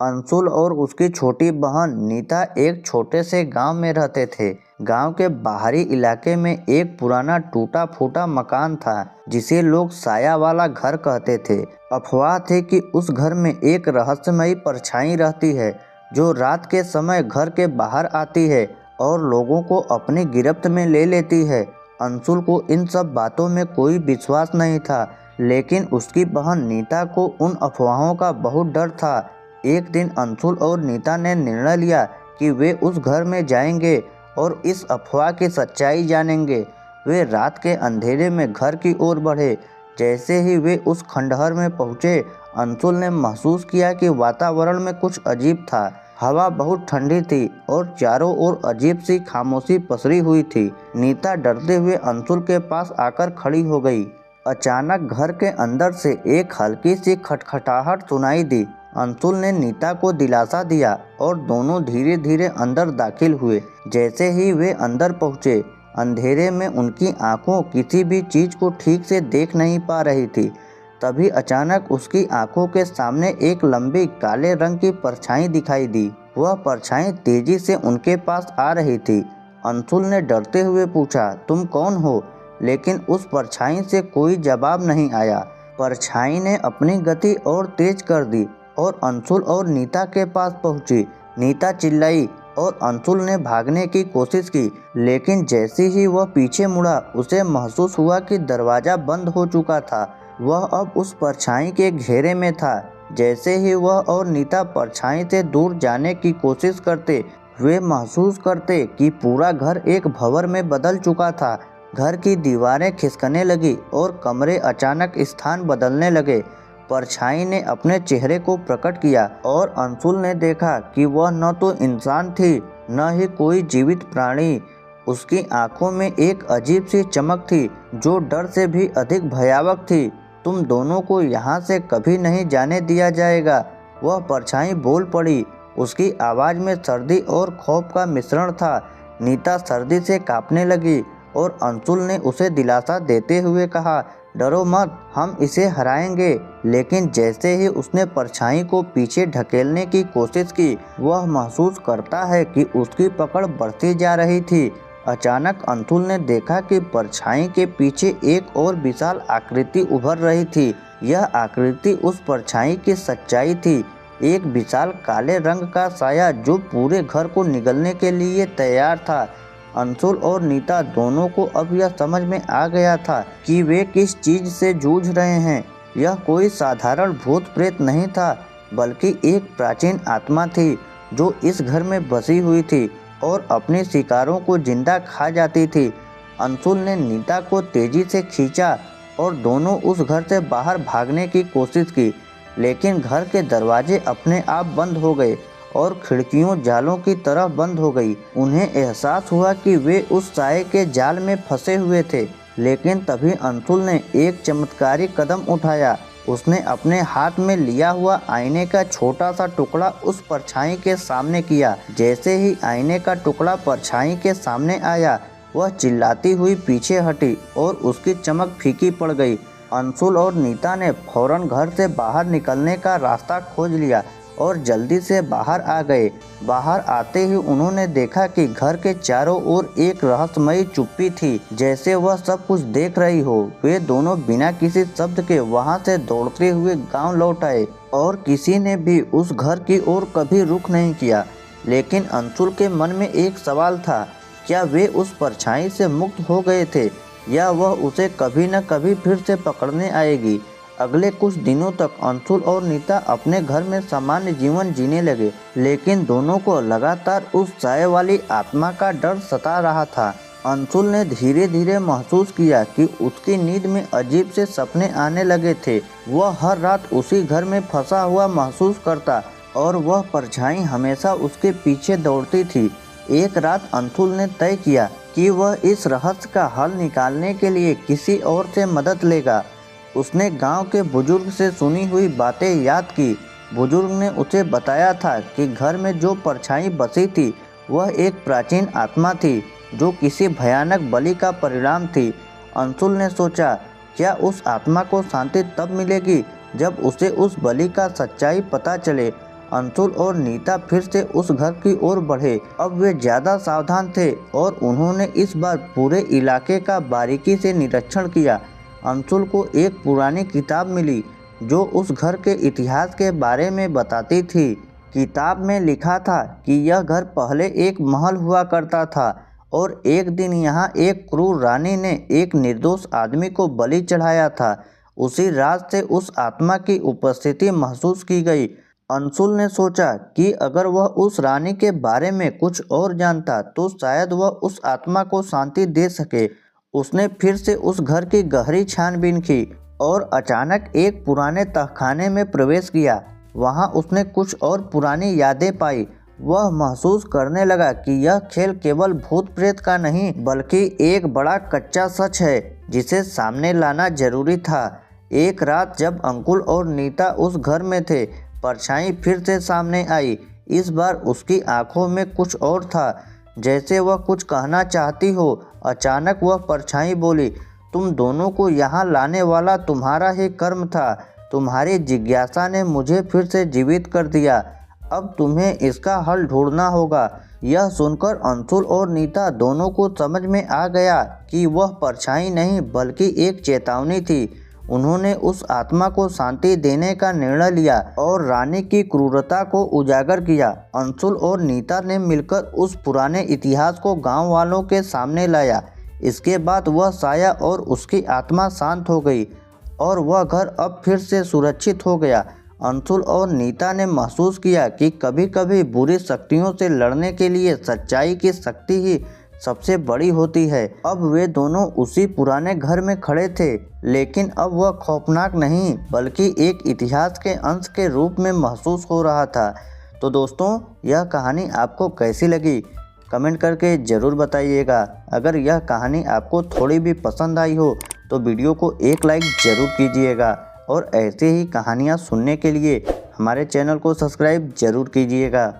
अंशुल और उसकी छोटी बहन नीता एक छोटे से गांव में रहते थे। गांव के बाहरी इलाके में एक पुराना टूटा फूटा मकान था जिसे लोग साया वाला घर कहते थे। अफवाह थी कि उस घर में एक रहस्यमयी परछाई रहती है जो रात के समय घर के बाहर आती है और लोगों को अपनी गिरफ्त में ले लेती है। अंशुल को इन सब बातों में कोई विश्वास नहीं था, लेकिन उसकी बहन नीता को उन अफवाहों का बहुत डर था। एक दिन अंशुल और नीता ने निर्णय लिया कि वे उस घर में जाएंगे और इस अफवाह की सच्चाई जानेंगे। वे रात के अंधेरे में घर की ओर बढ़े। जैसे ही वे उस खंडहर में पहुंचे, अंशुल ने महसूस किया कि वातावरण में कुछ अजीब था। हवा बहुत ठंडी थी और चारों ओर अजीब सी खामोशी पसरी हुई थी। नीता डरते हुए अंशुल के पास आकर खड़ी हो गई। अचानक घर के अंदर से एक हल्की सी खटखटाहट सुनाई दी। अंशुल ने नीता को दिलासा दिया और दोनों धीरे धीरे अंदर दाखिल हुए। जैसे ही वे अंदर पहुंचे, अंधेरे में उनकी आंखों किसी भी चीज को ठीक से देख नहीं पा रही थी। तभी अचानक उसकी आंखों के सामने एक लंबी काले रंग की परछाई दिखाई दी। वह परछाई तेजी से उनके पास आ रही थी। अंशुल ने डरते हुए पूछा, तुम कौन हो? लेकिन उस परछाई से कोई जवाब नहीं आया। परछाई ने अपनी गति और तेज कर दी और अंशुल और नीता के पास पहुंची। नीता चिल्लाई और अंशुल ने भागने की कोशिश की, लेकिन जैसे ही वह पीछे मुड़ा, उसे महसूस हुआ कि दरवाजा बंद हो चुका था। वह अब उस परछाई के घेरे में था। जैसे ही वह और नीता परछाई से दूर जाने की कोशिश करते, वे महसूस करते कि पूरा घर एक भंवर में बदल चुका था। घर की दीवारें खिसकने लगी और कमरे अचानक स्थान बदलने लगे। परछाई ने अपने चेहरे को प्रकट किया और अंशुल ने देखा कि वह न तो इंसान थी, न ही कोई जीवित प्राणी। उसकी आंखों में एक अजीब सी चमक थी जो डर से भी अधिक भयावह थी। तुम दोनों को यहाँ से कभी नहीं जाने दिया जाएगा, वह परछाई बोल पड़ी। उसकी आवाज़ में सर्दी और खौफ का मिश्रण था। नीता सर्दी से कांपने लगी और अंशुल ने उसे दिलासा देते हुए कहा, डरो मत, हम इसे हराएंगे। लेकिन जैसे ही उसने परछाई को पीछे ढकेलने की कोशिश की, वह महसूस करता है कि उसकी पकड़ बढ़ती जा रही थी। अचानक अंशुल ने देखा कि परछाई के पीछे एक और विशाल आकृति उभर रही थी। यह आकृति उस परछाई की सच्चाई थी, एक विशाल काले रंग का साया जो पूरे घर को निगलने के लिए तैयार था। अंशुल और नीता दोनों को अब यह समझ में आ गया था कि वे किस चीज से जूझ रहे हैं। यह कोई साधारण भूत प्रेत नहीं था, बल्कि एक प्राचीन आत्मा थी जो इस घर में बसी हुई थी और अपने शिकारों को जिंदा खा जाती थी। अंशुल ने नीता को तेजी से खींचा और दोनों उस घर से बाहर भागने की कोशिश की, लेकिन घर के दरवाजे अपने आप बंद हो गए और खिड़कियों जालों की तरह बंद हो गई। उन्हें एहसास हुआ कि वे उस साए के जाल में फंसे हुए थे। लेकिन तभी अंशुल ने एक चमत्कारी कदम उठाया। उसने अपने हाथ में लिया हुआ आईने का छोटा सा टुकड़ा उस परछाई के सामने किया। जैसे ही आईने का टुकड़ा परछाई के सामने आया, वह चिल्लाती हुई पीछे हटी और उसकी चमक फीकी पड़ गई। अंशुल और नीता ने फौरन घर से बाहर निकलने का रास्ता खोज लिया और जल्दी से बाहर आ गए। बाहर आते ही उन्होंने देखा कि घर के चारों ओर एक रहस्यमयी चुप्पी थी, जैसे वह सब कुछ देख रही हो। वे दोनों बिना किसी शब्द के वहां से दौड़ते हुए गांव लौट आए और किसी ने भी उस घर की ओर कभी रुख नहीं किया। लेकिन अंशुल के मन में एक सवाल था, क्या वे उस परछाई से मुक्त हो गए थे या वह उसे कभी न कभी फिर से पकड़ने आएगी। अगले कुछ दिनों तक अंशुल और नीता अपने घर में सामान्य जीवन जीने लगे, लेकिन दोनों को लगातार उस साए वाली आत्मा का डर सता रहा था। अंशुल ने धीरे धीरे महसूस किया कि उसकी नींद में अजीब से सपने आने लगे थे। वह हर रात उसी घर में फंसा हुआ महसूस करता और वह परछाई हमेशा उसके पीछे दौड़ती थी। एक रात अंशुल ने तय किया कि वह इस रहस्य का हल निकालने के लिए किसी और से मदद लेगा। उसने गांव के बुजुर्ग से सुनी हुई बातें याद की। बुजुर्ग ने उसे बताया था कि घर में जो परछाई बसी थी वह एक प्राचीन आत्मा थी जो किसी भयानक बलि का परिणाम थी। अंशुल ने सोचा, क्या उस आत्मा को शांति तब मिलेगी जब उसे उस बलि का सच्चाई पता चले। अंशुल और नीता फिर से उस घर की ओर बढ़े। अब वे ज्यादा सावधान थे और उन्होंने इस बार पूरे इलाके का बारीकी से निरीक्षण किया। अंशुल को एक पुरानी किताब मिली जो उस घर के इतिहास के बारे में बताती थी। किताब में लिखा था कि यह घर पहले एक महल हुआ करता था और एक दिन यहाँ एक क्रूर रानी ने एक निर्दोष आदमी को बलि चढ़ाया था। उसी रात से उस आत्मा की उपस्थिति महसूस की गई। अंशुल ने सोचा कि अगर वह उस रानी के बारे में कुछ और जानता तो शायद वह उस आत्मा को शांति दे सके। उसने फिर से उस घर की गहरी छानबीन की और अचानक एक पुराने तहखाने में प्रवेश किया। वहां उसने कुछ और पुरानी यादें पाई। वह महसूस करने लगा कि यह खेल केवल भूत प्रेत का नहीं बल्कि एक बड़ा कच्चा सच है जिसे सामने लाना जरूरी था। एक रात जब अंकुल और नीता उस घर में थे, परछाई फिर से सामने आई। इस बार उसकी आंखों में कुछ और था, जैसे वह कुछ कहना चाहती हो। अचानक वह परछाई बोली, तुम दोनों को यहाँ लाने वाला तुम्हारा ही कर्म था। तुम्हारी जिज्ञासा ने मुझे फिर से जीवित कर दिया। अब तुम्हें इसका हल ढूंढना होगा। यह सुनकर अंशुल और नीता दोनों को समझ में आ गया कि वह परछाई नहीं बल्कि एक चेतावनी थी। उन्होंने उस आत्मा को शांति देने का निर्णय लिया और रानी की क्रूरता को उजागर किया। अंशुल और नीता ने मिलकर उस पुराने इतिहास को गांव वालों के सामने लाया। इसके बाद वह साया और उसकी आत्मा शांत हो गई और वह घर अब फिर से सुरक्षित हो गया। अंशुल और नीता ने महसूस किया कि कभी कभी बुरी शक्तियों से लड़ने के लिए सच्चाई की शक्ति ही सबसे बड़ी होती है। अब वे दोनों उसी पुराने घर में खड़े थे, लेकिन अब वह खौफनाक नहीं बल्कि एक इतिहास के अंश के रूप में महसूस हो रहा था। तो दोस्तों, यह कहानी आपको कैसी लगी कमेंट करके ज़रूर बताइएगा। अगर यह कहानी आपको थोड़ी भी पसंद आई हो तो वीडियो को एक लाइक ज़रूर कीजिएगा और ऐसे ही कहानियाँ सुनने के लिए हमारे चैनल को सब्सक्राइब ज़रूर कीजिएगा।